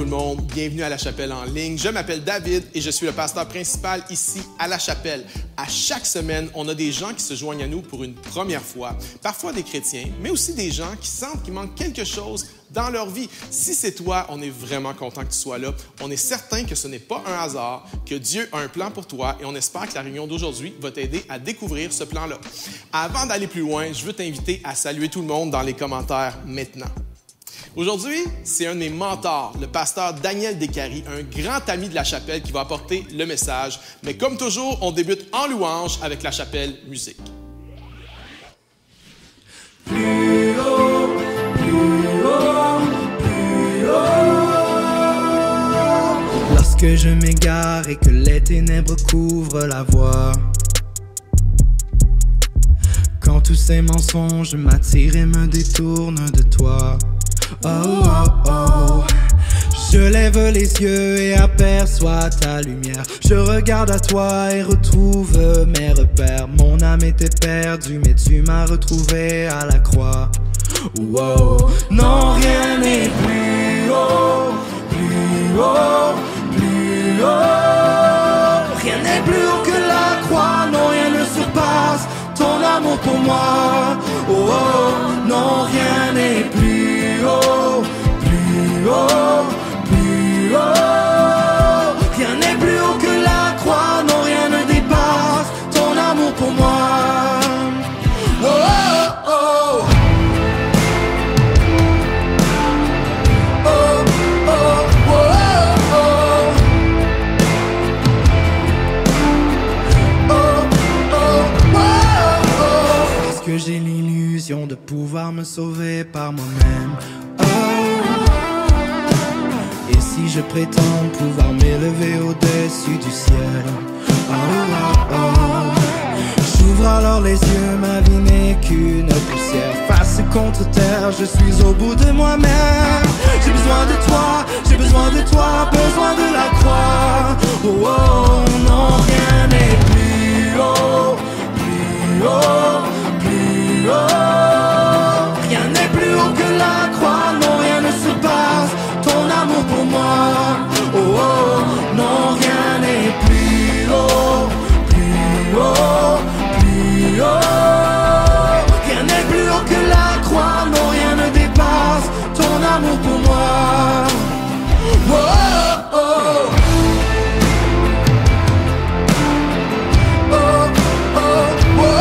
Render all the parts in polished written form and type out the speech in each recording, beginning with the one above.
le monde, bienvenue à La Chapelle en ligne. Je m'appelle David et je suis le pasteur principal ici à La Chapelle. À chaque semaine, on a des gens qui se joignent à nous pour une première fois, parfois des chrétiens, mais aussi des gens qui sentent qu'il manque quelque chose dans leur vie. Si c'est toi, on est vraiment content que tu sois là. On est certain que ce n'est pas un hasard, que Dieu a un plan pour toi et on espère que la réunion d'aujourd'hui va t'aider à découvrir ce plan-là. Avant d'aller plus loin, je veux t'inviter à saluer tout le monde dans les commentaires maintenant. Aujourd'hui, c'est un de mes mentors, le pasteur Daniel Descaries, un grand ami de La Chapelle qui va apporter le message. Mais comme toujours, on débute en louange avec La Chapelle Musique. Plus haut, plus haut, plus haut. Lorsque je m'égare et que les ténèbres couvrent la voie, quand tous ces mensonges m'attirent et me détournent de toi. Oh, oh, oh. Je lève les yeux et aperçois ta lumière. Je regarde à toi et retrouve mes repères. Mon âme était perdue, mais tu m'as retrouvé à la croix. Wow. Non, rien n'est plus haut, plus haut, plus haut. Rien n'est plus haut que la croix. Non, rien ne surpasse ton amour pour moi. Oh, oh. Non, rien n'est plus haut, plus haut, plus haut. Rien n'est plus haut que la croix, non, rien ne dépasse ton amour pour moi. Oh, oh, oh. Oh, oh, oh, oh. Oh, oh, oh, oh. Est-ce que j'ai l'illusion de pouvoir me sauver par moi-même? Et si je prétends pouvoir m'élever au-dessus du ciel? Oh, oh, oh. J'ouvre alors les yeux, ma vie n'est qu'une poussière. Face contre terre, je suis au bout de moi-même. J'ai besoin de toi, j'ai besoin de toi, besoin de la croix. Oh, oh, non, rien n'est plus haut, plus haut, plus haut. Rien n'est plus haut que la croix, non, rien ne se passe ton amour pour moi. Oh, oh, non, rien n'est plus haut, plus haut, plus haut. Rien n'est plus haut que la croix, non, rien ne dépasse ton amour pour moi. Oh, oh, oh. Oh, oh, oh, oh.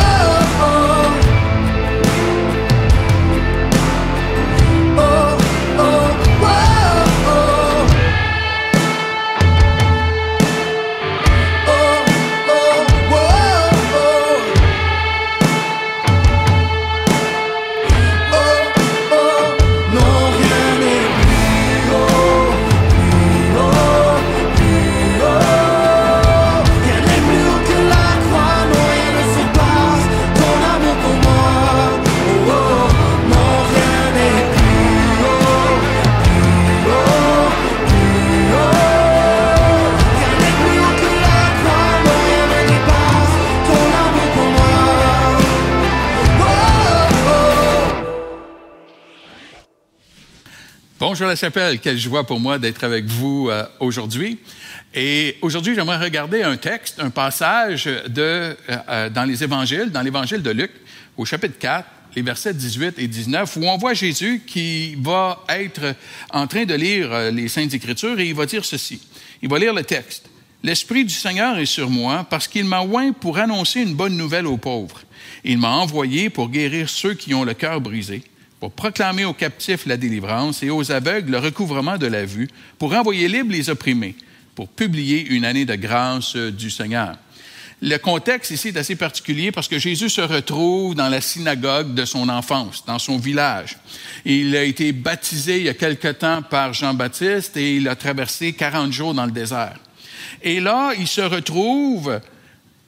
Bonjour La Chapelle, quelle joie pour moi d'être avec vous aujourd'hui. Et aujourd'hui, j'aimerais regarder un texte, un passage dans les évangiles, dans l'évangile de Luc, au chapitre 4, les versets 18 et 19, où on voit Jésus qui va être en train de lire les Saintes Écritures et il va dire ceci. Il va lire le texte. « L'Esprit du Seigneur est sur moi parce qu'il m'a oint pour annoncer une bonne nouvelle aux pauvres. Il m'a envoyé pour guérir ceux qui ont le cœur brisé, pour proclamer aux captifs la délivrance et aux aveugles le recouvrement de la vue, pour renvoyer libres les opprimés, pour publier une année de grâce du Seigneur. » Le contexte ici est assez particulier parce que Jésus se retrouve dans la synagogue de son enfance, dans son village. Il a été baptisé il y a quelque temps par Jean-Baptiste et il a traversé 40 jours dans le désert. Et là, il se retrouve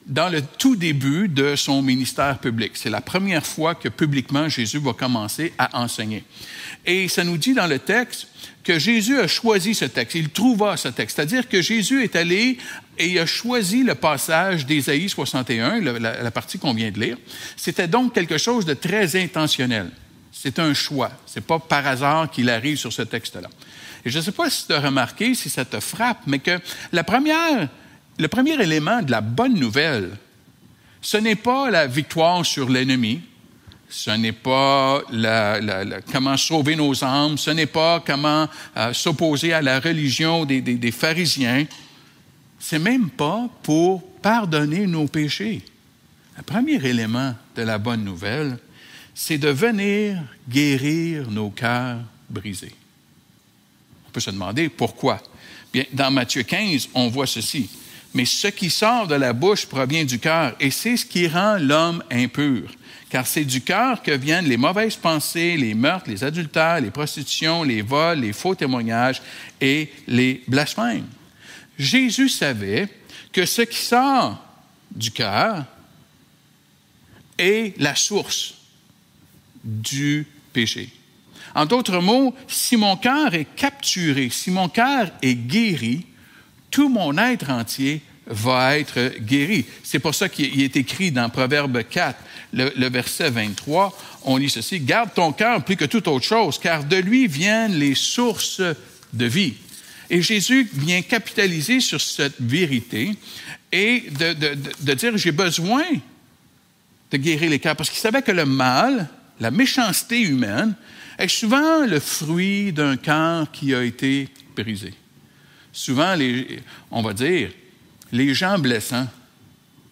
dans le tout début de son ministère public. C'est la première fois que publiquement Jésus va commencer à enseigner. Et ça nous dit dans le texte que Jésus a choisi ce texte, il trouva ce texte. C'est-à-dire que Jésus est allé et il a choisi le passage d'Ésaïe 61, la partie qu'on vient de lire. C'était donc quelque chose de très intentionnel. C'est un choix. Ce n'est pas par hasard qu'il arrive sur ce texte-là. Et je ne sais pas si tu as remarqué, si ça te frappe, mais que le premier élément de la bonne nouvelle, ce n'est pas la victoire sur l'ennemi, ce n'est pas comment sauver nos âmes, ce n'est pas comment s'opposer à la religion des pharisiens, c'est même pas pour pardonner nos péchés. Le premier élément de la bonne nouvelle, c'est de venir guérir nos cœurs brisés. On peut se demander pourquoi. Bien, dans Matthieu 15, on voit ceci. Mais ce qui sort de la bouche provient du cœur, et c'est ce qui rend l'homme impur. Car c'est du cœur que viennent les mauvaises pensées, les meurtres, les adultères, les prostitutions, les vols, les faux témoignages et les blasphèmes. Jésus savait que ce qui sort du cœur est la source du péché. En d'autres mots, si mon cœur est capturé, si mon cœur est guéri, tout mon être entier va être guéri. C'est pour ça qu'il est écrit dans Proverbe 4, le verset 23, on lit ceci, « Garde ton cœur plus que toute autre chose, car de lui viennent les sources de vie. » Et Jésus vient capitaliser sur cette vérité et de dire, j'ai besoin de guérir les cœurs, parce qu'il savait que le mal, la méchanceté humaine, est souvent le fruit d'un cœur qui a été brisé. Souvent, on va dire, les gens blessants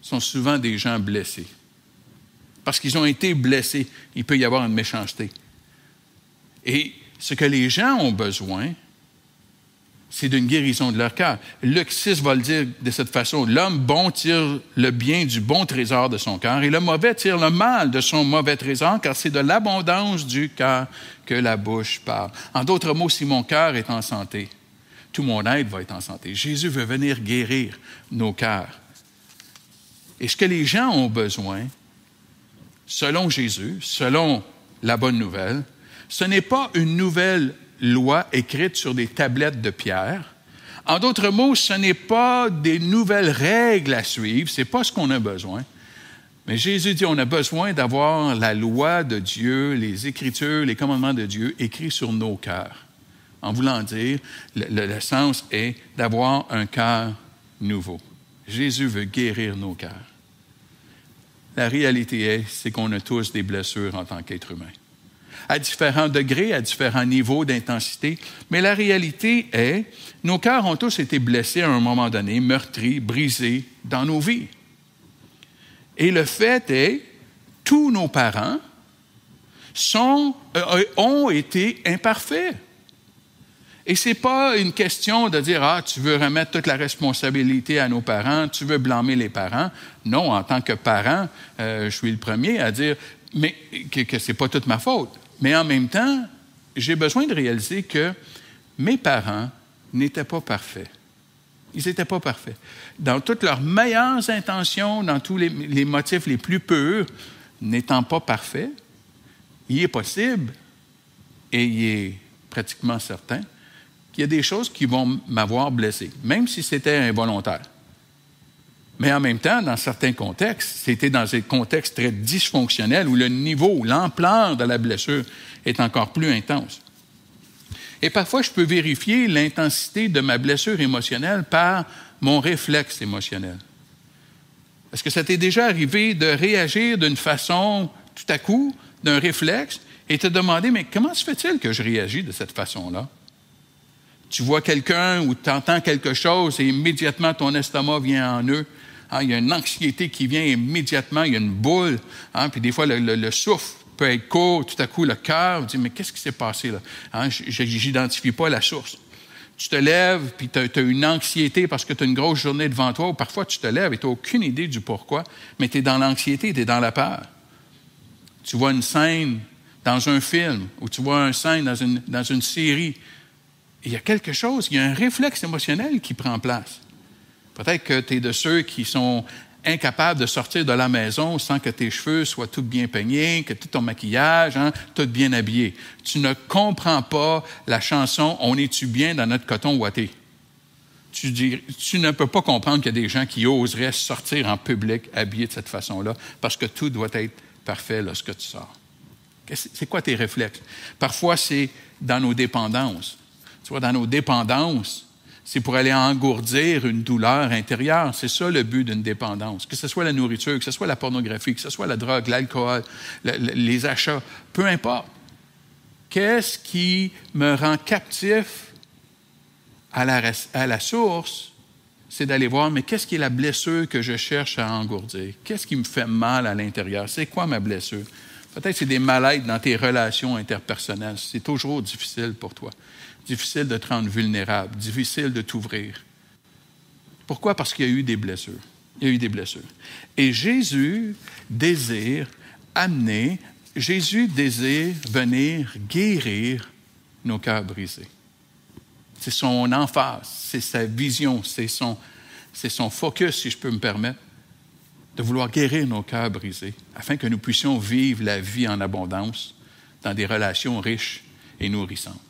sont souvent des gens blessés. Parce qu'ils ont été blessés, il peut y avoir une méchanceté. Et ce que les gens ont besoin, c'est d'une guérison de leur cœur. Luc 6 va le dire de cette façon, « L'homme bon tire le bien du bon trésor de son cœur, et le mauvais tire le mal de son mauvais trésor, car c'est de l'abondance du cœur que la bouche parle. » En d'autres mots, si mon cœur est en santé, tout mon être va être en santé. Jésus veut venir guérir nos cœurs. Et ce que les gens ont besoin, selon Jésus, selon la bonne nouvelle, ce n'est pas une nouvelle loi écrite sur des tablettes de pierre. En d'autres mots, ce n'est pas des nouvelles règles à suivre, ce n'est pas ce qu'on a besoin. Mais Jésus dit, on a besoin d'avoir la loi de Dieu, les Écritures, les commandements de Dieu écrits sur nos cœurs. En voulant dire, le sens est d'avoir un cœur nouveau. Jésus veut guérir nos cœurs. La réalité c'est qu'on a tous des blessures en tant qu'être humain. À différents degrés, à différents niveaux d'intensité. Mais la réalité est, nos cœurs ont tous été blessés à un moment donné, meurtris, brisés dans nos vies. Et le fait est, tous nos parents ont été imparfaits. Et ce n'est pas une question de dire, tu veux remettre toute la responsabilité à nos parents, tu veux blâmer les parents. Non, en tant que parent, je suis le premier à dire mais que ce n'est pas toute ma faute. Mais en même temps, j'ai besoin de réaliser que mes parents n'étaient pas parfaits. Ils n'étaient pas parfaits. Dans toutes leurs meilleures intentions, dans tous les motifs les plus purs, n'étant pas parfaits, il est possible, et il est pratiquement certain, qu'il y a des choses qui vont m'avoir blessé, même si c'était involontaire. Mais en même temps, dans certains contextes, c'était dans des contextes très dysfonctionnels où le niveau, l'ampleur de la blessure est encore plus intense. Et parfois, je peux vérifier l'intensité de ma blessure émotionnelle par mon réflexe émotionnel. Est-ce que ça t'est déjà arrivé de réagir d'une façon, tout à coup, d'un réflexe, et te demander, mais comment se fait-il que je réagis de cette façon-là? Tu vois quelqu'un ou tu entends quelque chose et immédiatement ton estomac vient en nœud. Il y a une anxiété qui vient immédiatement, il y a une boule. Puis des fois, le souffle peut être court. Tout à coup, le cœur dit, mais qu'est-ce qui s'est passé là? Je n'identifie pas la source. Tu te lèves, puis tu as une anxiété parce que tu as une grosse journée devant toi. Ou parfois, tu te lèves et tu n'as aucune idée du pourquoi, mais tu es dans l'anxiété, tu es dans la peur. Tu vois une scène dans un film ou tu vois une scène dans une série. Il y a quelque chose, il y a un réflexe émotionnel qui prend place. Peut-être que tu es de ceux qui sont incapables de sortir de la maison sans que tes cheveux soient tout bien peignés, que tout ton maquillage, tout bien habillé. Tu ne comprends pas la chanson « On est-tu bien dans notre coton ouaté ». Tu ne peux pas comprendre qu'il y a des gens qui oseraient sortir en public habillés de cette façon-là parce que tout doit être parfait lorsque tu sors. C'est quoi tes réflexes? Parfois, c'est dans nos dépendances. Tu vois, dans nos dépendances, c'est pour aller engourdir une douleur intérieure. C'est ça le but d'une dépendance. Que ce soit la nourriture, que ce soit la pornographie, que ce soit la drogue, l'alcool, les achats, peu importe. Qu'est-ce qui me rend captif à la source? C'est d'aller voir, mais qu'est-ce qui est la blessure que je cherche à engourdir? Qu'est-ce qui me fait mal à l'intérieur? C'est quoi ma blessure? Peut-être que c'est des mal-être dans tes relations interpersonnelles. C'est toujours difficile pour toi. Difficile de te rendre vulnérable, difficile de t'ouvrir. Pourquoi? Parce qu'il y a eu des blessures. Il y a eu des blessures. Et Jésus désire venir guérir nos cœurs brisés. C'est son emphase, c'est sa vision, c'est son focus, si je peux me permettre, de vouloir guérir nos cœurs brisés, afin que nous puissions vivre la vie en abondance dans des relations riches et nourrissantes.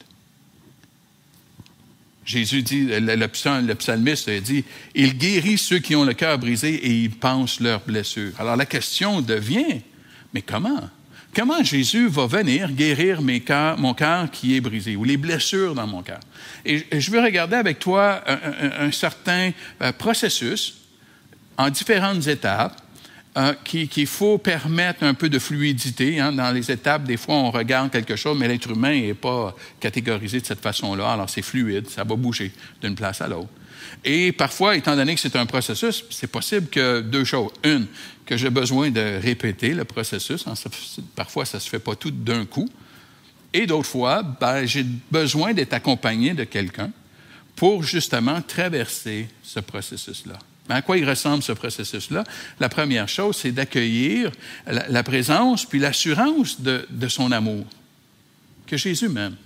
Jésus dit, le psalmiste dit, « Il guérit ceux qui ont le cœur brisé et il pense leurs blessures. » Alors la question devient, mais comment? Comment Jésus va venir guérir mon cœur qui est brisé ou les blessures dans mon cœur? Et je veux regarder avec toi un certain processus en différentes étapes qu'il faut permettre un peu de fluidité. Hein. Dans les étapes, des fois, on regarde quelque chose, mais l'être humain n'est pas catégorisé de cette façon-là. Alors, c'est fluide, ça va bouger d'une place à l'autre. Et parfois, étant donné que c'est un processus, c'est possible que deux choses. Une, que j'ai besoin de répéter le processus. Hein, parfois, ça ne se fait pas tout d'un coup. Et d'autres fois, j'ai besoin d'être accompagné de quelqu'un pour justement traverser ce processus-là. Mais à quoi il ressemble ce processus-là? La première chose, c'est d'accueillir la présence puis l'assurance de son amour, que Jésus m'aime,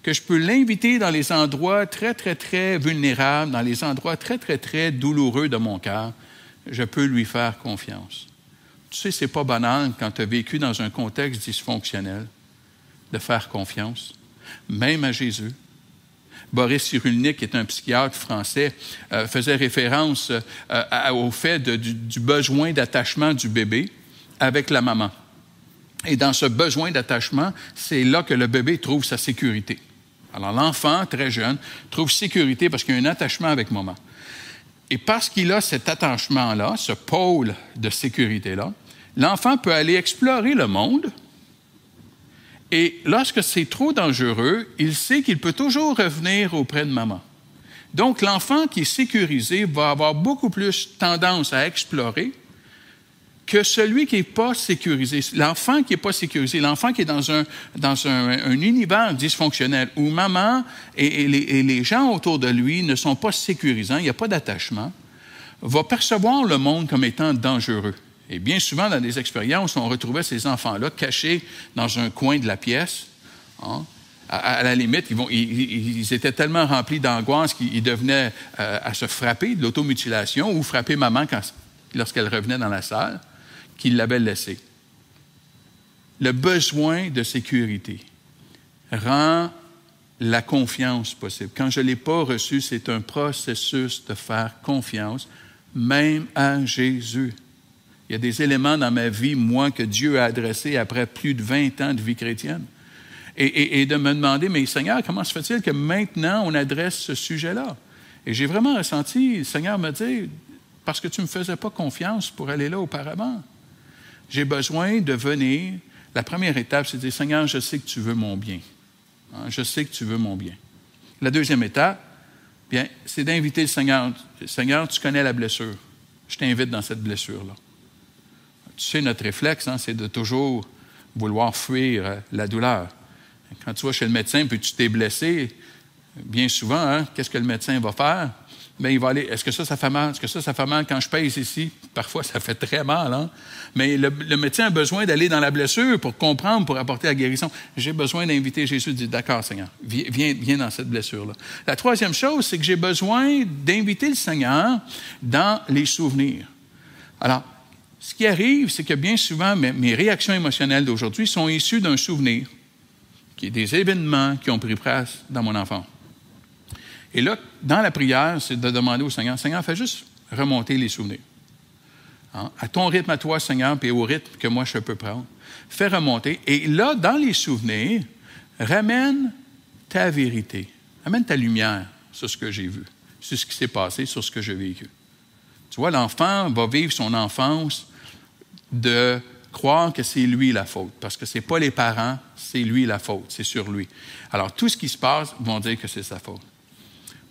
que je peux l'inviter dans les endroits très, très, très vulnérables, dans les endroits très, très, très douloureux de mon cœur. Je peux lui faire confiance. Tu sais, c'est pas banal quand tu as vécu dans un contexte dysfonctionnel de faire confiance, même à Jésus. Boris Cyrulnik, qui est un psychiatre français, faisait référence au fait du besoin d'attachement du bébé avec la maman. Et dans ce besoin d'attachement, c'est là que le bébé trouve sa sécurité. Alors l'enfant, très jeune, trouve sécurité parce qu'il y a un attachement avec maman. Et parce qu'il a cet attachement-là, ce pôle de sécurité-là, l'enfant peut aller explorer le monde. Et lorsque c'est trop dangereux, il sait qu'il peut toujours revenir auprès de maman. Donc, l'enfant qui est sécurisé va avoir beaucoup plus tendance à explorer que celui qui n'est pas sécurisé. L'enfant qui n'est pas sécurisé, l'enfant qui est dans un univers dysfonctionnel où maman et les gens autour de lui ne sont pas sécurisants, il n'y a pas d'attachement, va percevoir le monde comme étant dangereux. Et bien souvent, dans des expériences, on retrouvait ces enfants-là cachés dans un coin de la pièce. Hein. À la limite, ils étaient tellement remplis d'angoisse qu'ils devenaient à se frapper de l'automutilation ou frapper maman lorsqu'elle revenait dans la salle, qu'ils l'avaient laissé. Le besoin de sécurité rend la confiance possible. Quand je ne l'ai pas reçu, c'est un processus de faire confiance, même à Jésus. Il y a des éléments dans ma vie, moi, que Dieu a adressés après plus de 20 ans de vie chrétienne. Et de me demander, mais Seigneur, comment se fait-il que maintenant on adresse ce sujet-là? Et j'ai vraiment ressenti, le Seigneur me dit, parce que tu ne me faisais pas confiance pour aller là auparavant. J'ai besoin de venir. La première étape, c'est de dire, Seigneur, je sais que tu veux mon bien. Hein, je sais que tu veux mon bien. La deuxième étape, bien, c'est d'inviter le Seigneur. Seigneur, tu connais la blessure. Je t'invite dans cette blessure-là. Tu sais, notre réflexe, hein, c'est de toujours vouloir fuir la douleur. Quand tu vas chez le médecin puis tu t'es blessé, bien souvent, hein, qu'est-ce que le médecin va faire? Bien, il va aller, est-ce que ça fait mal? Est-ce que ça fait mal quand je pèse ici? Parfois, ça fait très mal. Hein? Mais le médecin a besoin d'aller dans la blessure pour comprendre, pour apporter la guérison. J'ai besoin d'inviter Jésus, de dire, d'accord, Seigneur, viens dans cette blessure-là. La troisième chose, c'est que j'ai besoin d'inviter le Seigneur dans les souvenirs. Alors, ce qui arrive, c'est que bien souvent, mes réactions émotionnelles d'aujourd'hui sont issues d'un souvenir, qui est des événements qui ont pris place dans mon enfance. Et là, dans la prière, c'est de demander au Seigneur, Seigneur, fais juste remonter les souvenirs. Hein? À ton rythme à toi, Seigneur, puis au rythme que moi je peux prendre. Fais remonter. Et là, dans les souvenirs, ramène ta vérité. Amène ta lumière sur ce que j'ai vu, sur ce qui s'est passé, sur ce que j'ai vécu. Tu vois, l'enfant va vivre son enfance de croire que c'est lui la faute, parce que ce n'est pas les parents, c'est lui la faute, c'est sur lui. Alors, tout ce qui se passe vont dire que c'est sa faute.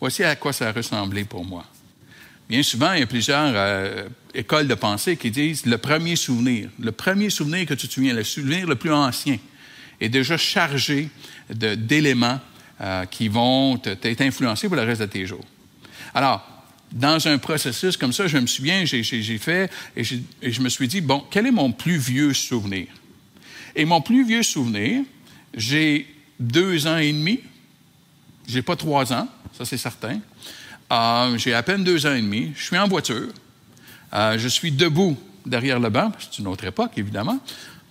Voici à quoi ça a ressemblé pour moi. Bien souvent, il y a plusieurs écoles de pensée qui disent le premier souvenir que tu te souviens, le souvenir le plus ancien, est déjà chargé d'éléments qui vont t'influencer pour le reste de tes jours. Alors, dans un processus comme ça, je me souviens, j'ai fait, et je me suis dit, bon, quel est mon plus vieux souvenir? Et mon plus vieux souvenir, j'ai 2 ans et demi, j'ai pas 3 ans, ça c'est certain. J'ai à peine 2 ans et demi, je suis en voiture, je suis debout derrière le banc, c'est une autre époque, évidemment.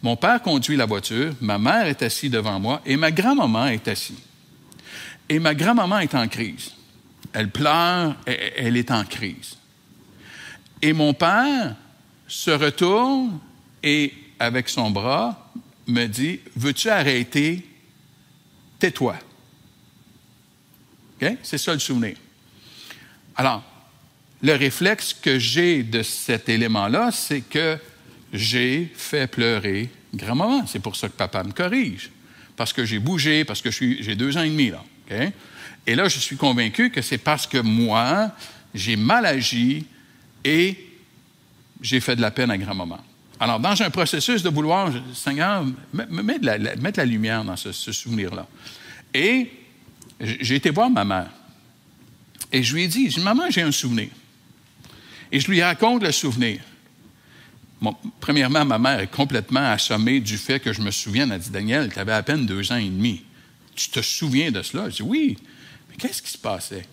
Mon père conduit la voiture, ma mère est assise devant moi, et ma grand-maman est assise. Et ma grand-maman est en crise. Elle pleure, elle est en crise. Et mon père se retourne et, avec son bras, me dit, « Veux-tu arrêter? Tais-toi. » Okay? C'est ça le souvenir. Alors, le réflexe que j'ai de cet élément-là, c'est que j'ai fait pleurer grand-maman. C'est pour ça que papa me corrige. Parce que j'ai bougé, parce que j'ai 2 ans et demi, là. Okay? Et là, je suis convaincu que c'est parce que moi, j'ai mal agi et j'ai fait de la peine à grand-maman. Alors, dans un processus de vouloir, Seigneur, mettre la lumière dans ce souvenir-là. Et j'ai été voir ma mère. Et je lui ai dit, maman, j'ai un souvenir. Et je lui raconte le souvenir. Bon, premièrement, ma mère est complètement assommée du fait que je me souvienne. Elle dit, Daniel, tu avais à peine 2 ans et demi. Tu te souviens de cela? Je dis, oui. Mais qu'est-ce qui se passait?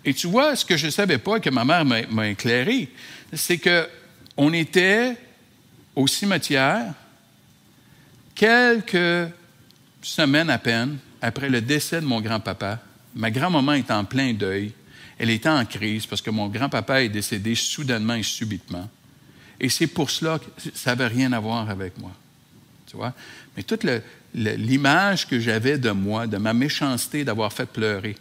Et tu vois, ce que je ne savais pas, que ma mère m'a éclairé, c'est qu'on était au cimetière quelques semaines à peine après le décès de mon grand-papa. Ma grand-maman est en plein deuil. Elle était en crise parce que mon grand-papa est décédé soudainement et subitement. Et c'est pour cela que ça n'avait rien à voir avec moi. Tu vois? Mais toute l'image que j'avais de moi, de ma méchanceté d'avoir fait pleurer,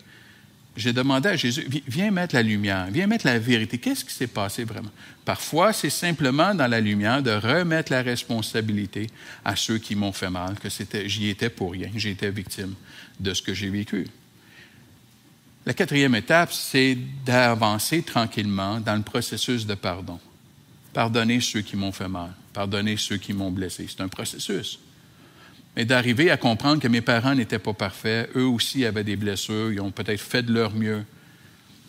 j'ai demandé à Jésus, viens mettre la lumière, viens mettre la vérité. Qu'est-ce qui s'est passé vraiment? Parfois, c'est simplement dans la lumière de remettre la responsabilité à ceux qui m'ont fait mal, que j'y étais pour rien, j'étais victime de ce que j'ai vécu. La 4e étape, c'est d'avancer tranquillement dans le processus de pardon. Pardonner ceux qui m'ont fait mal, pardonner ceux qui m'ont blessé. C'est un processus. Mais d'arriver à comprendre que mes parents n'étaient pas parfaits, eux aussi avaient des blessures, ils ont peut-être fait de leur mieux,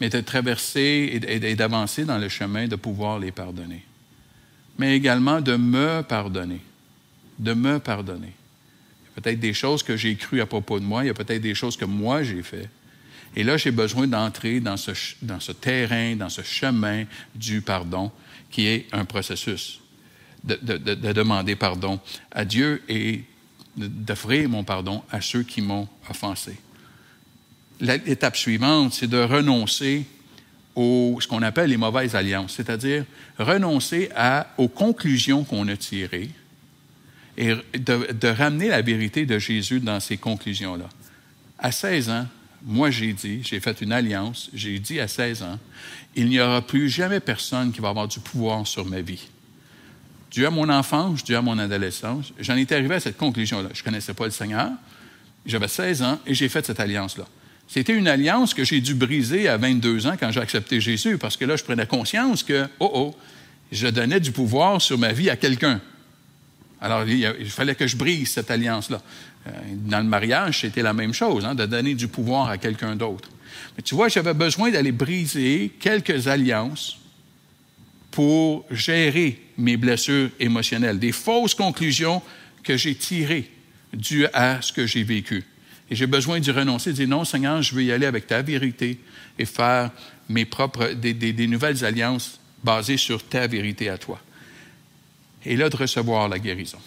mais de traverser et d'avancer dans le chemin de pouvoir les pardonner. Mais également de me pardonner. De me pardonner. Il y a peut-être des choses que j'ai crues à propos de moi, il y a peut-être des choses que moi j'ai faites. Et là, j'ai besoin d'entrer dans ce terrain, dans ce chemin du pardon, qui est un processus de demander pardon à Dieu et d'offrir mon pardon à ceux qui m'ont offensé. L'étape suivante, c'est de renoncer ce qu'on appelle les mauvaises alliances, c'est-à-dire renoncer aux conclusions qu'on a tirées et de ramener la vérité de Jésus dans ces conclusions-là. À 16 ans, moi, j'ai fait une alliance, j'ai dit à 16 ans, il n'y aura plus jamais personne qui va avoir du pouvoir sur ma vie. Dû à mon enfance, dû à mon adolescence, j'en étais arrivé à cette conclusion-là. Je ne connaissais pas le Seigneur, j'avais 16 ans et j'ai fait cette alliance-là. C'était une alliance que j'ai dû briser à 22 ans quand j'ai accepté Jésus, parce que là, je prenais conscience que, je donnais du pouvoir sur ma vie à quelqu'un. Alors, il fallait que je brise cette alliance-là. Dans le mariage, c'était la même chose, de donner du pouvoir à quelqu'un d'autre. Mais tu vois, j'avais besoin d'aller briser quelques alliances pour gérer mes blessures émotionnelles, des fausses conclusions que j'ai tirées dues à ce que j'ai vécu. Et j'ai besoin d'y renoncer, de dire non, Seigneur, je veux y aller avec ta vérité et faire mes propres, des nouvelles alliances basées sur ta vérité à toi. Et là, de recevoir la guérison.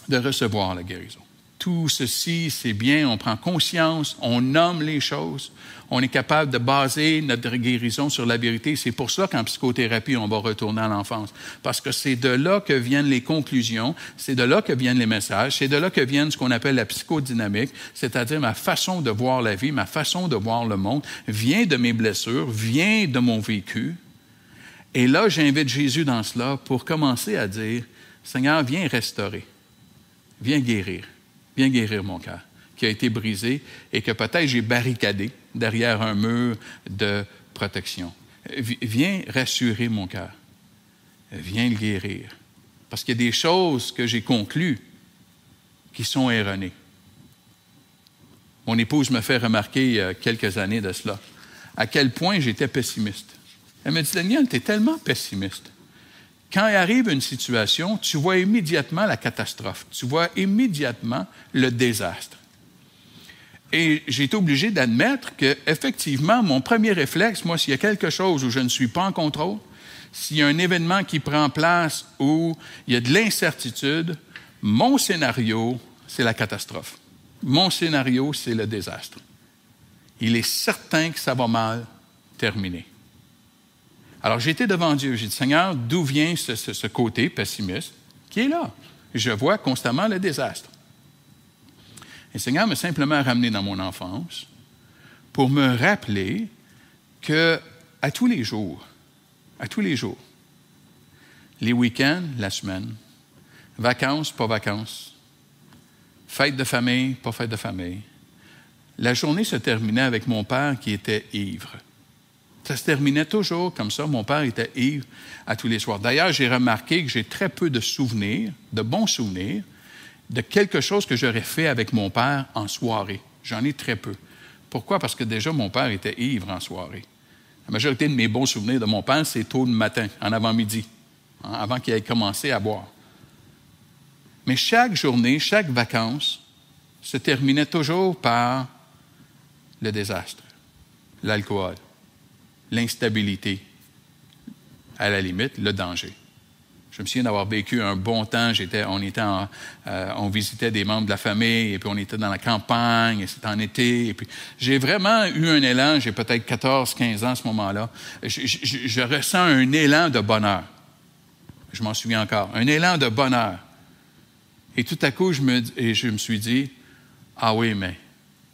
De recevoir la guérison. tout ceci, c'est bien, on prend conscience, on nomme les choses, on est capable de baser notre guérison sur la vérité. C'est pour ça qu'en psychothérapie, on va retourner à l'enfance. Parce que c'est de là que viennent les conclusions, c'est de là que viennent les messages, c'est de là que viennent ce qu'on appelle la psychodynamique, c'est-à-dire ma façon de voir la vie, ma façon de voir le monde, vient de mes blessures, vient de mon vécu. Et là, j'invite Jésus dans cela pour commencer à dire, Seigneur, viens restaurer, viens guérir mon cœur qui a été brisé et que peut-être j'ai barricadé derrière un mur de protection. Viens rassurer mon cœur, viens le guérir. Parce qu'il y a des choses que j'ai conclues qui sont erronées. Mon épouse me fait remarquer il y a quelques années de cela, à quel point j'étais pessimiste. Elle me dit, Daniel, tu es tellement pessimiste. Quand arrive une situation, tu vois immédiatement la catastrophe. Tu vois immédiatement le désastre. Et j'ai été obligé d'admettre qu'effectivement, mon premier réflexe, moi, s'il y a quelque chose où je ne suis pas en contrôle, s'il y a un événement qui prend place où il y a de l'incertitude, mon scénario, c'est la catastrophe. Mon scénario, c'est le désastre. Il est certain que ça va mal terminer. Alors, j'étais devant Dieu. J'ai dit, Seigneur, d'où vient ce côté pessimiste qui est là? Je vois constamment le désastre. Et le Seigneur m'a simplement ramené dans mon enfance pour me rappeler que à tous les jours, les week-ends, la semaine, vacances, pas vacances, fête de famille, pas fête de famille, la journée se terminait avec mon père qui était ivre. Ça se terminait toujours comme ça. Mon père était ivre à tous les soirs. D'ailleurs, j'ai remarqué que j'ai très peu de souvenirs, de bons souvenirs, de quelque chose que j'aurais fait avec mon père en soirée. J'en ai très peu. Pourquoi? Parce que déjà, mon père était ivre en soirée. La majorité de mes bons souvenirs de mon père, c'est tôt le matin, en avant-midi, avant qu'il ait commencé à boire. Mais chaque journée, chaque vacances, se terminait toujours par le désastre, l'alcool, l'instabilité, à la limite, le danger. Je me souviens d'avoir vécu un bon temps. On visitait des membres de la famille, et puis on était dans la campagne, et c'était en été. Et puis j'ai vraiment eu un élan. J'ai peut-être 14, 15 ans à ce moment-là. Je ressens un élan de bonheur. Je m'en souviens encore. Un élan de bonheur. Et tout à coup, je me suis dit, ah oui, mais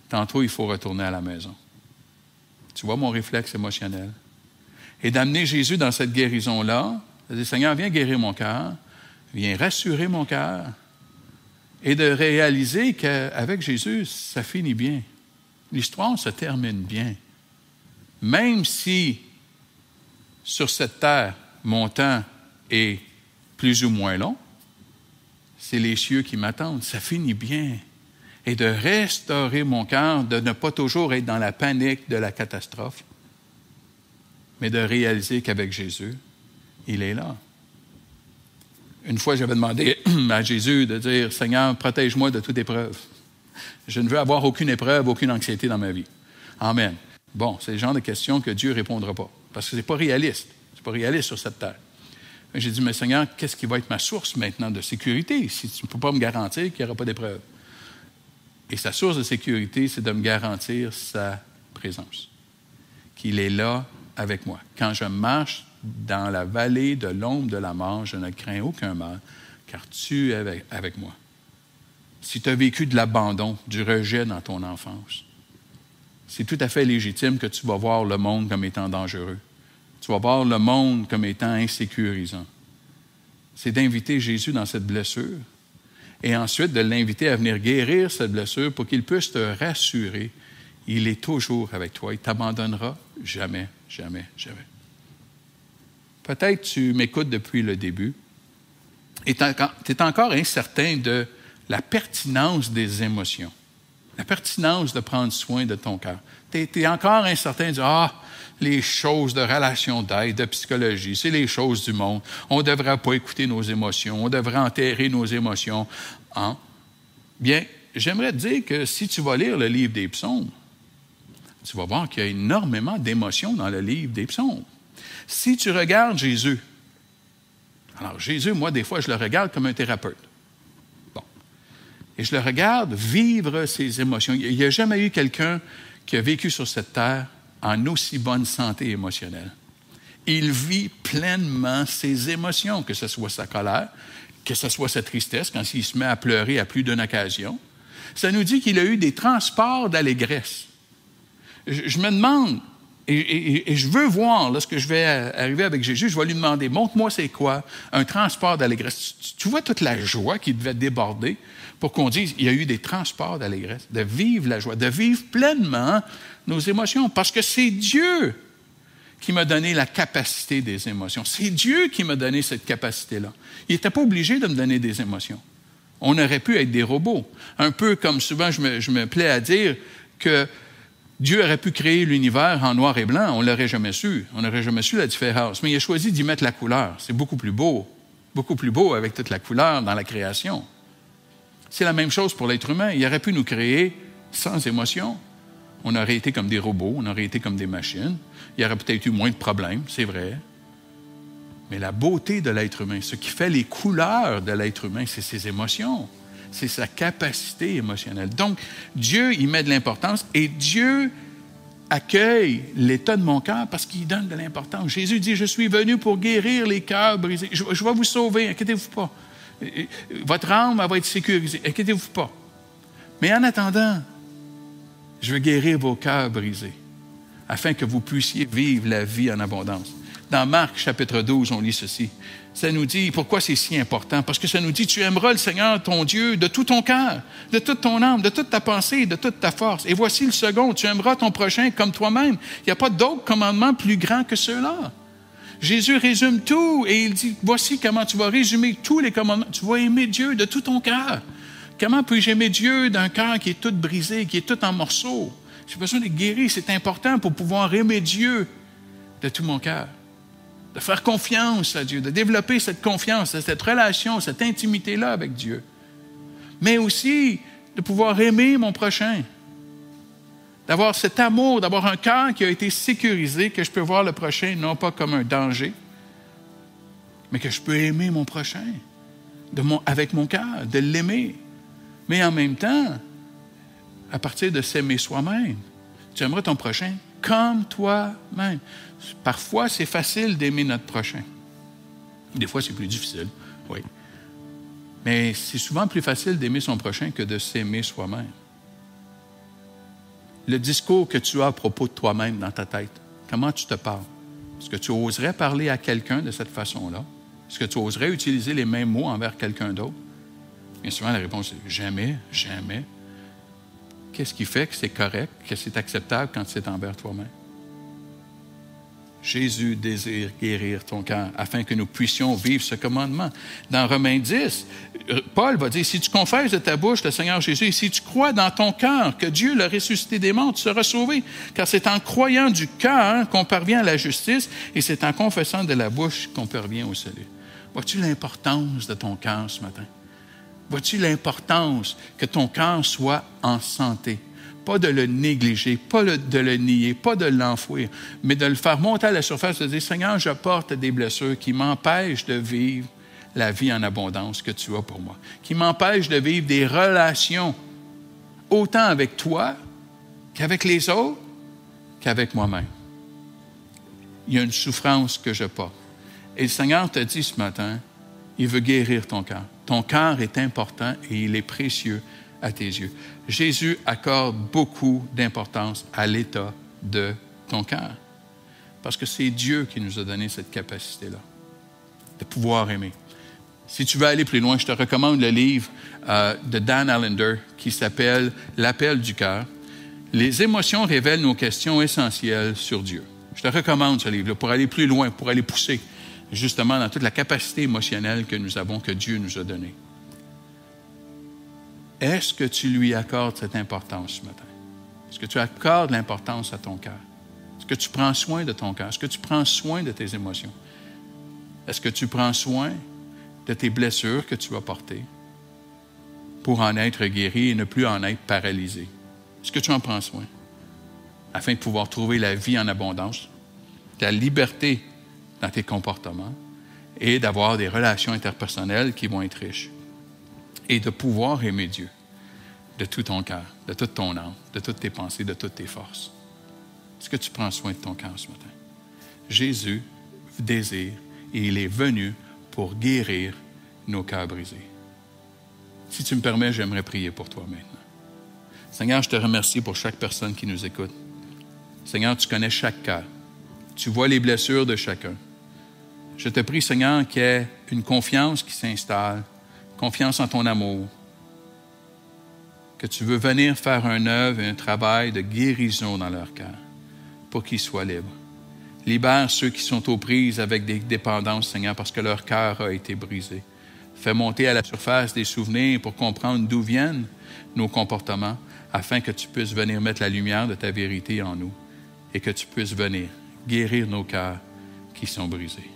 tantôt, il faut retourner à la maison. Tu vois mon réflexe émotionnel. Et d'amener Jésus dans cette guérison-là, de dire, Seigneur, viens guérir mon cœur, viens rassurer mon cœur, et de réaliser qu'avec Jésus, ça finit bien. L'histoire se termine bien. Même si, sur cette terre, mon temps est plus ou moins long, c'est les cieux qui m'attendent. Ça finit bien. Et de restaurer mon cœur, de ne pas toujours être dans la panique de la catastrophe, mais de réaliser qu'avec Jésus, il est là. Une fois, j'avais demandé à Jésus de dire, Seigneur, protège-moi de toute épreuve. Je ne veux avoir aucune épreuve, aucune anxiété dans ma vie. Amen. Bon, c'est le genre de questions que Dieu ne répondra pas, parce que ce n'est pas réaliste. Ce n'est pas réaliste sur cette terre. J'ai dit, mais Seigneur, qu'est-ce qui va être ma source maintenant de sécurité si tu ne peux pas me garantir qu'il n'y aura pas d'épreuve? Et sa source de sécurité, c'est de me garantir sa présence, qu'il est là avec moi. Quand je marche dans la vallée de l'ombre de la mort, je ne crains aucun mal, car tu es avec moi. Si tu as vécu de l'abandon, du rejet dans ton enfance, c'est tout à fait légitime que tu vas voir le monde comme étant dangereux. Tu vas voir le monde comme étant insécurisant. C'est d'inviter Jésus dans cette blessure et ensuite de l'inviter à venir guérir cette blessure pour qu'il puisse te rassurer. Il est toujours avec toi. Il ne t'abandonnera jamais, jamais, jamais. Peut-être tu m'écoutes depuis le début et tu es encore incertain de la pertinence des émotions, la pertinence de prendre soin de ton cœur. Tu es encore incertain de dire, les choses de relation d'aide, de psychologie, c'est les choses du monde. On ne devrait pas écouter nos émotions, on devrait enterrer nos émotions. Hein? Bien, j'aimerais te dire que si tu vas lire le livre des psaumes, tu vas voir qu'il y a énormément d'émotions dans le livre des psaumes. Si tu regardes Jésus, alors Jésus, moi, des fois, je le regarde comme un thérapeute. Bon. Et je le regarde vivre ses émotions. Il n'y a jamais eu quelqu'un qui a vécu sur cette terre en aussi bonne santé émotionnelle. Il vit pleinement ses émotions, que ce soit sa colère, que ce soit sa tristesse, quand il se met à pleurer à plus d'une occasion. Ça nous dit qu'il a eu des transports d'allégresse. Je me demande, et je veux voir, lorsque je vais arriver avec Jésus, je vais lui demander, montre-moi c'est quoi un transport d'allégresse. Tu vois toute la joie qui devait déborder pour qu'on dise, il y a eu des transports d'allégresse, de vivre la joie, de vivre pleinement nos émotions, parce que c'est Dieu qui m'a donné la capacité des émotions. C'est Dieu qui m'a donné cette capacité-là. Il n'était pas obligé de me donner des émotions. On aurait pu être des robots. Un peu comme souvent je me plais à dire que Dieu aurait pu créer l'univers en noir et blanc. On ne l'aurait jamais su. On n'aurait jamais su la différence. Mais il a choisi d'y mettre la couleur. C'est beaucoup plus beau avec toute la couleur dans la création. C'est la même chose pour l'être humain. Il aurait pu nous créer sans émotion. On aurait été comme des robots, on aurait été comme des machines. Il y aurait peut-être eu moins de problèmes, c'est vrai. Mais la beauté de l'être humain, ce qui fait les couleurs de l'être humain, c'est ses émotions. C'est sa capacité émotionnelle. Donc, Dieu y met de l'importance et Dieu accueille l'état de mon cœur parce qu'il donne de l'importance. Jésus dit, je suis venu pour guérir les cœurs brisés. Je vais vous sauver, inquiétez-vous pas. Votre âme, elle va être sécurisée, inquiétez-vous pas. Mais en attendant, je veux guérir vos cœurs brisés afin que vous puissiez vivre la vie en abondance. Dans Marc, chapitre 12, on lit ceci. Ça nous dit, pourquoi c'est si important? Parce que ça nous dit, tu aimeras le Seigneur, ton Dieu, de tout ton cœur, de toute ton âme, de toute ta pensée, de toute ta force. Et voici le second, tu aimeras ton prochain comme toi-même. Il n'y a pas d'autre commandement plus grand que ceux-là. Jésus résume tout et il dit, voici comment tu vas résumer tous les commandements. Tu vas aimer Dieu de tout ton cœur. Comment puis-je aimer Dieu d'un cœur qui est tout brisé, qui est tout en morceaux? J'ai besoin d'être guéri. C'est important pour pouvoir aimer Dieu de tout mon cœur. De faire confiance à Dieu, de développer cette confiance, cette relation, cette intimité-là avec Dieu. Mais aussi de pouvoir aimer mon prochain. D'avoir cet amour, d'avoir un cœur qui a été sécurisé, que je peux voir le prochain non pas comme un danger, mais que je peux aimer mon prochain avec mon cœur, de l'aimer. Mais en même temps, à partir de s'aimer soi-même, tu aimeras ton prochain comme toi-même. Parfois, c'est facile d'aimer notre prochain. Des fois, c'est plus difficile, oui. Mais c'est souvent plus facile d'aimer son prochain que de s'aimer soi-même. Le discours que tu as à propos de toi-même dans ta tête, comment tu te parles? Est-ce que tu oserais parler à quelqu'un de cette façon-là? Est-ce que tu oserais utiliser les mêmes mots envers quelqu'un d'autre? Bien souvent, la réponse est « jamais, jamais ». Qu'est-ce qui fait que c'est correct, que c'est acceptable quand c'est envers toi-même? Jésus désire guérir ton cœur afin que nous puissions vivre ce commandement. Dans Romains 10, Paul va dire, si tu confesses de ta bouche le Seigneur Jésus et si tu crois dans ton cœur que Dieu l'a ressuscité des morts, tu seras sauvé. Car c'est en croyant du cœur qu'on parvient à la justice et c'est en confessant de la bouche qu'on parvient au salut. Vois-tu l'importance de ton cœur ce matin? Vois-tu l'importance que ton cœur soit en santé? Pas de le négliger, pas de le nier, pas de l'enfouir, mais de le faire monter à la surface, de dire, Seigneur, je porte des blessures qui m'empêchent de vivre la vie en abondance que tu as pour moi, qui m'empêchent de vivre des relations autant avec toi qu'avec les autres, qu'avec moi-même. Il y a une souffrance que je porte. Et le Seigneur te dit ce matin, il veut guérir ton cœur. Ton cœur est important et il est précieux à tes yeux. Jésus accorde beaucoup d'importance à l'état de ton cœur. Parce que c'est Dieu qui nous a donné cette capacité-là, de pouvoir aimer. Si tu veux aller plus loin, je te recommande le livre de Dan Allender qui s'appelle « L'appel du cœur ». Les émotions révèlent nos questions essentielles sur Dieu. Je te recommande ce livre-là pour aller plus loin, pour aller pousser justement dans toute la capacité émotionnelle que nous avons, que Dieu nous a donnée. Est-ce que tu lui accordes cette importance ce matin? Est-ce que tu accordes l'importance à ton cœur? Est-ce que tu prends soin de ton cœur? Est-ce que tu prends soin de tes émotions? Est-ce que tu prends soin de tes blessures que tu vas porter pour en être guéri et ne plus en être paralysé? Est-ce que tu en prends soin afin de pouvoir trouver la vie en abondance, ta liberté dans tes comportements et d'avoir des relations interpersonnelles qui vont être riches et de pouvoir aimer Dieu de tout ton cœur, de toute ton âme, de toutes tes pensées, de toutes tes forces. Est-ce que tu prends soin de ton cœur ce matin? Jésus désire et il est venu pour guérir nos cœurs brisés. Si tu me permets, j'aimerais prier pour toi maintenant. Seigneur, je te remercie pour chaque personne qui nous écoute. Seigneur, tu connais chaque cœur. Tu vois les blessures de chacun. Je te prie, Seigneur, qu'il y ait une confiance qui s'installe, confiance en ton amour, que tu veux venir faire une œuvre et un travail de guérison dans leur cœur pour qu'ils soient libres. Libère ceux qui sont aux prises avec des dépendances, Seigneur, parce que leur cœur a été brisé. Fais monter à la surface des souvenirs pour comprendre d'où viennent nos comportements, afin que tu puisses venir mettre la lumière de ta vérité en nous et que tu puisses venir guérir nos cœurs qui sont brisés.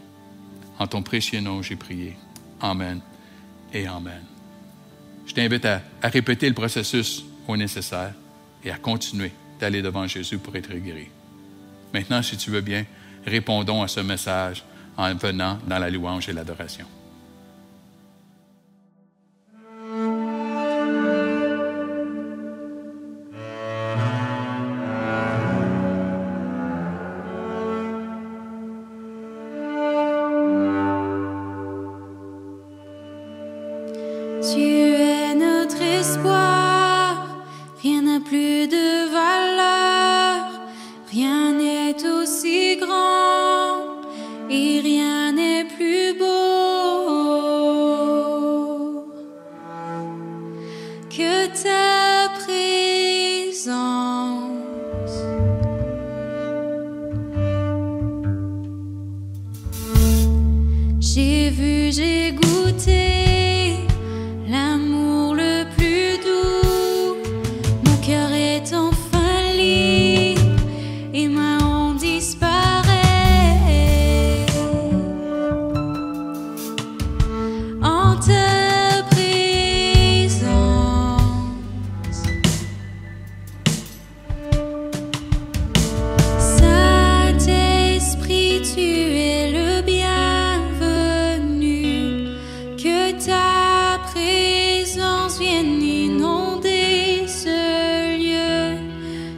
En ton précieux nom, j'ai prié. Amen et Amen. Je t'invite à répéter le processus au nécessaire et à continuer d'aller devant Jésus pour être guéri. Maintenant, si tu veux bien, répondons à ce message en venant dans la louange et l'adoration. Tu es notre espoir, rien n'a plus de valeur, rien n'est aussi grand et rien n'est plus beau que ta présence. J'ai vu, j'ai goûté l'amour le plus doux, mon cœur est enfin libre et ma honte disparaît. En ta présence, Saint-Esprit, tu es le bienvenu, que ta présence vienne inonder ce lieu.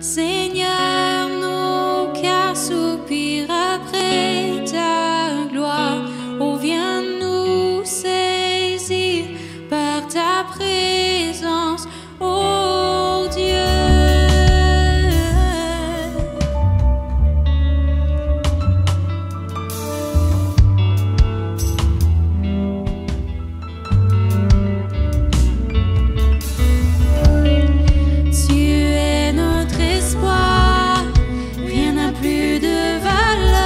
Seigneur, nos cœurs soupirent après ta gloire. Oh, viens nous saisir par ta présence, oh Dieu. Tu es notre espoir, rien n'a plus de valeur.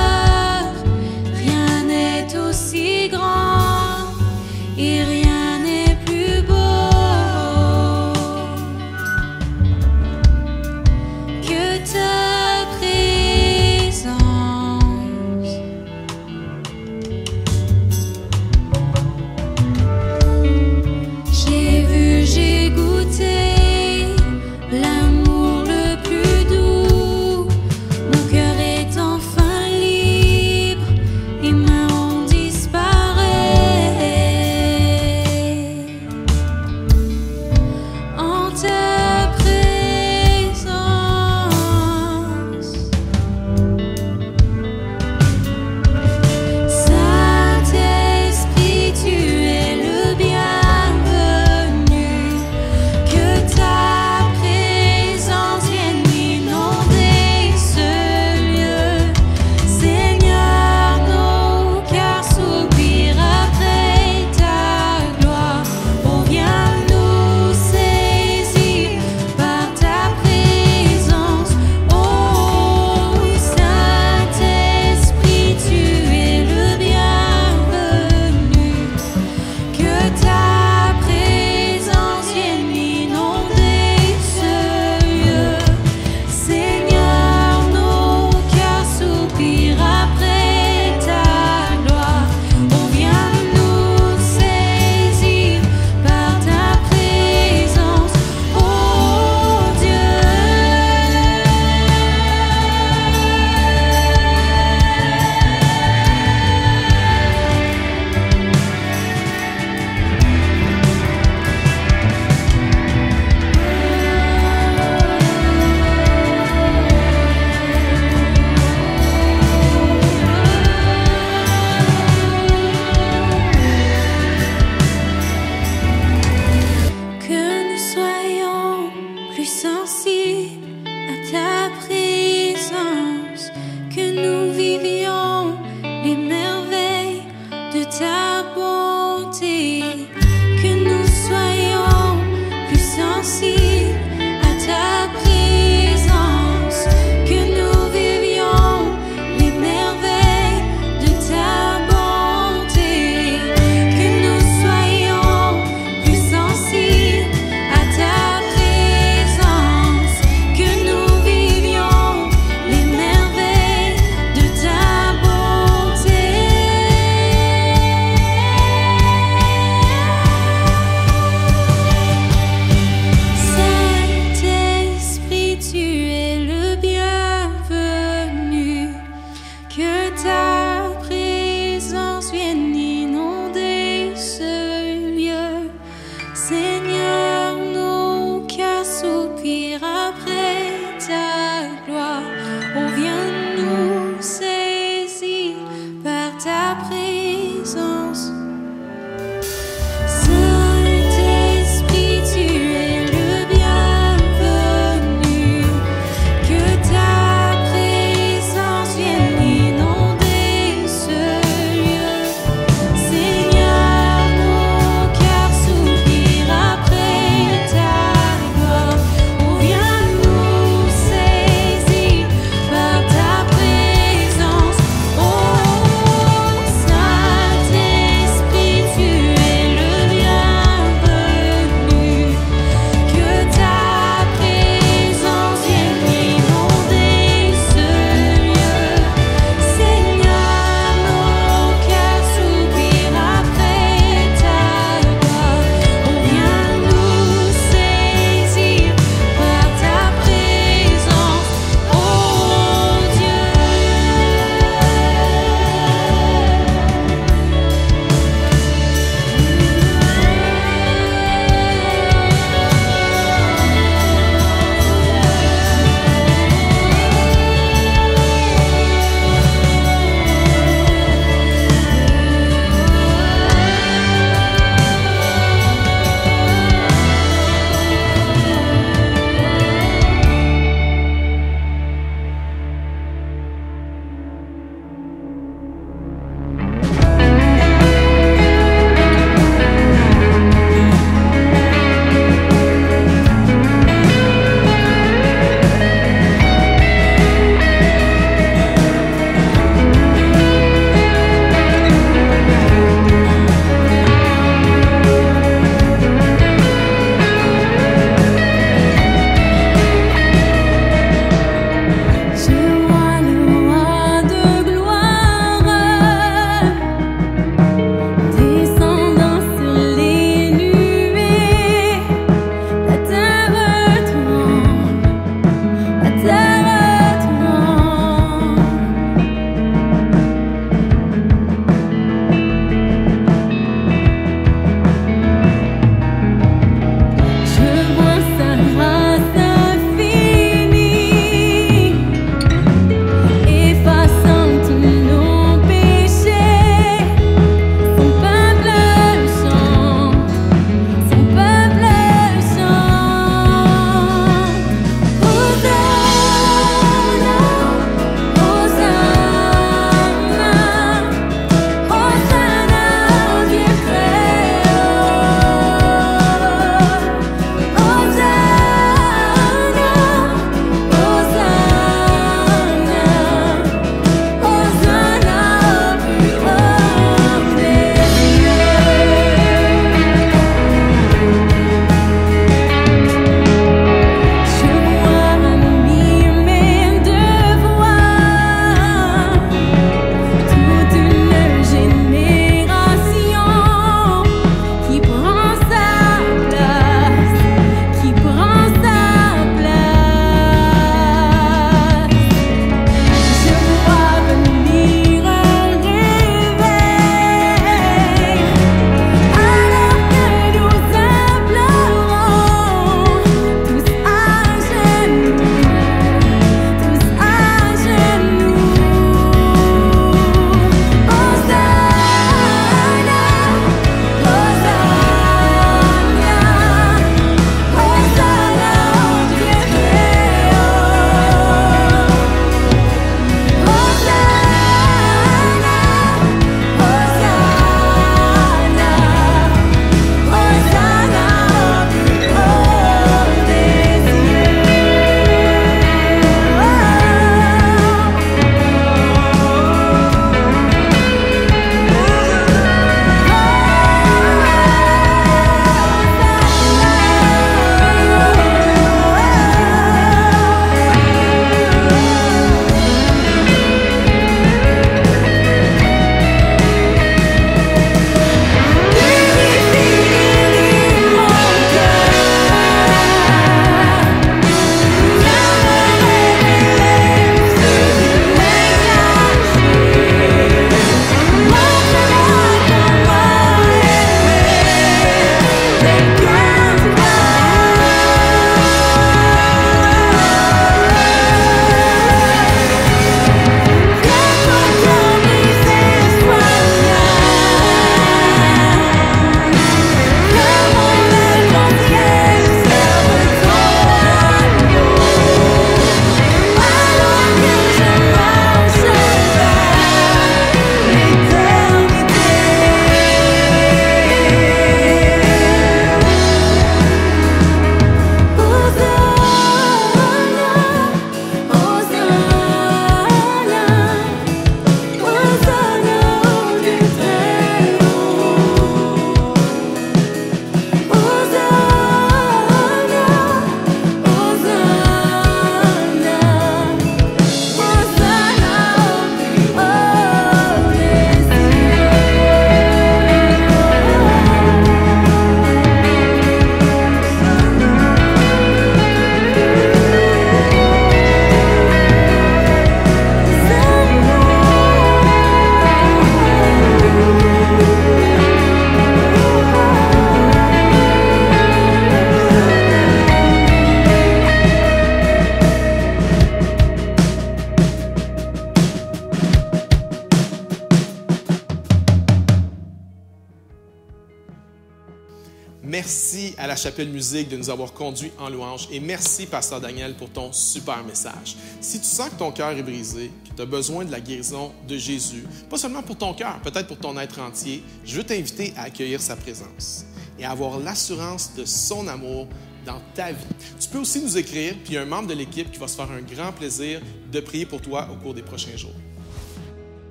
Merci à la Chapelle Musique de nous avoir conduits en louange et merci, Pasteur Daniel, pour ton super message. Si tu sens que ton cœur est brisé, que tu as besoin de la guérison de Jésus, pas seulement pour ton cœur, peut-être pour ton être entier, je veux t'inviter à accueillir sa présence et à avoir l'assurance de son amour dans ta vie. Tu peux aussi nous écrire, puis il y a un membre de l'équipe qui va se faire un grand plaisir de prier pour toi au cours des prochains jours.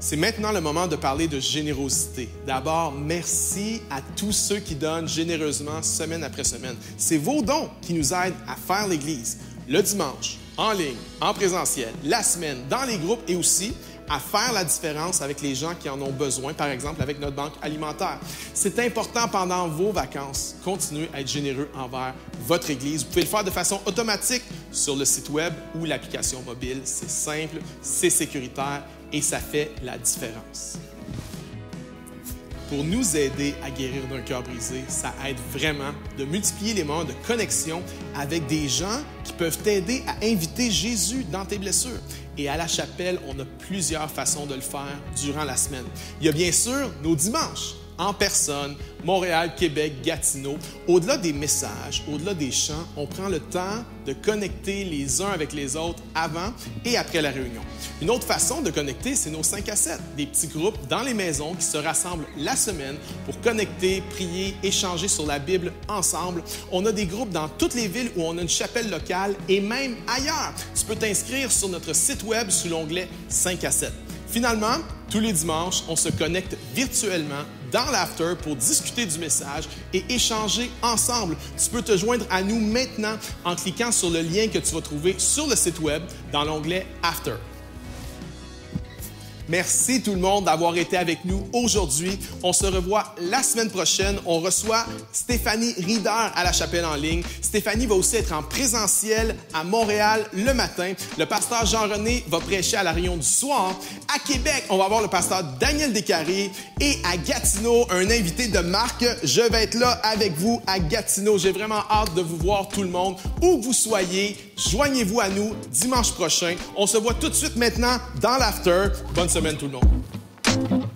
C'est maintenant le moment de parler de générosité. D'abord, merci à tous ceux qui donnent généreusement semaine après semaine. C'est vos dons qui nous aident à faire l'Église le dimanche, en ligne, en présentiel, la semaine, dans les groupes et aussi à faire la différence avec les gens qui en ont besoin, par exemple avec notre banque alimentaire. C'est important pendant vos vacances. Continuez à être généreux envers votre Église. Vous pouvez le faire de façon automatique sur le site web ou l'application mobile. C'est simple, c'est sécuritaire et ça fait la différence. Pour nous aider à guérir d'un cœur brisé, ça aide vraiment de multiplier les moments de connexion avec des gens qui peuvent t'aider à inviter Jésus dans tes blessures. Et à la chapelle, on a plusieurs façons de le faire durant la semaine. Il y a bien sûr nos dimanches, en personne, Montréal, Québec, Gatineau. Au-delà des messages, au-delà des chants, on prend le temps de connecter les uns avec les autres avant et après la réunion. Une autre façon de connecter, c'est nos 5 à 7, des petits groupes dans les maisons qui se rassemblent la semaine pour connecter, prier, échanger sur la Bible ensemble. On a des groupes dans toutes les villes où on a une chapelle locale et même ailleurs. Tu peux t'inscrire sur notre site web sous l'onglet 5 à 7. Finalement, tous les dimanches, on se connecte virtuellement dans l'after pour discuter du message et échanger ensemble. Tu peux te joindre à nous maintenant en cliquant sur le lien que tu vas trouver sur le site web dans l'onglet After. Merci tout le monde d'avoir été avec nous aujourd'hui. On se revoit la semaine prochaine. On reçoit Stéphanie Rieder à la chapelle en ligne. Stéphanie va aussi être en présentiel à Montréal le matin. Le pasteur Jean-René va prêcher à la réunion du soir. À Québec, on va avoir le pasteur Daniel Descarrés. Et à Gatineau, un invité de marque. Je vais être là avec vous à Gatineau. J'ai vraiment hâte de vous voir tout le monde. Où que vous soyez, joignez-vous à nous dimanche prochain. On se voit tout de suite maintenant dans l'after. Bonne semaine tout le monde.